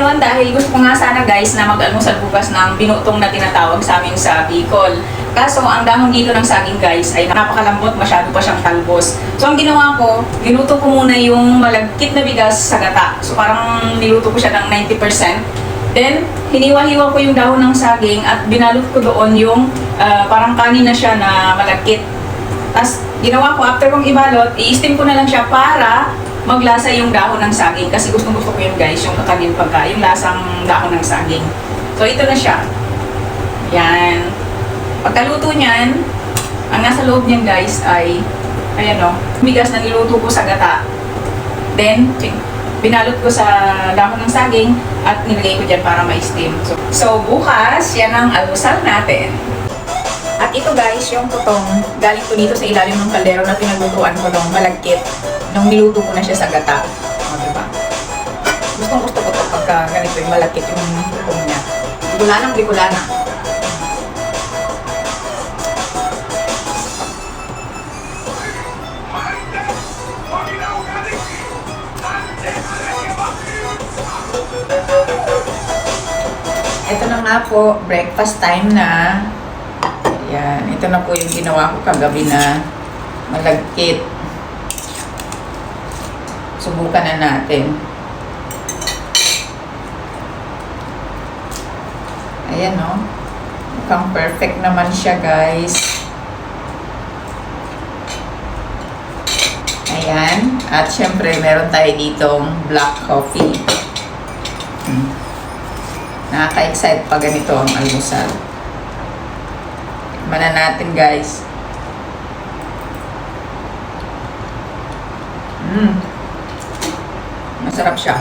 ngayon, dahil gusto ko nga sana guys na mag-almusal bukas ng binutong na tinatawag sa amin sa Bicol. Kaso, ang dahon dito ng saging guys ay napakalambot, masyado pa siyang talbos. So, ang ginawa ko, ginuto ko muna yung malagkit na bigas sa gata. So, parang niluto ko siya ng 90%. Then, hiniwa-hiwa ko yung dahon ng saging at binalot ko doon yung parang kanin na siya na malagkit. Tapos, ginawa ko, after kong ibalot, i-steam ko na lang siya para maglasa yung dahon ng saging. Kasi gusto ko yun guys, yung kakanin pagka, yung lasang dahon ng saging. So, ito na siya. Yan. Pagkaluto niyan, ang nasa loob niyan guys ay, ayan o, bigas na niluto ko sa gata. Then, binalot ko sa dahon ng saging at nilagay ko dyan para ma-steam. So, bukas, yan ang almusal natin. At ito guys, yung tutong, galing ko dito sa ilalim ng kaldero na pinaglutuan ko nung malagkit. Nung niluto ko na siya sa gata. O, diba? Gusto ko ito pagka ganito yung malagkit yung tutong niya. Bicolana. Ito na nga po, breakfast time na. Ayan, ito na po yung ginawa ko kagabi na malagkit. Subukan na natin. Ayan o. Mukhang perfect naman siya guys. Ayan. At syempre, meron tayo ditong black coffee. Nakaka-excite pa ganito ang almusal. Tikman na natin guys. Masarap siya.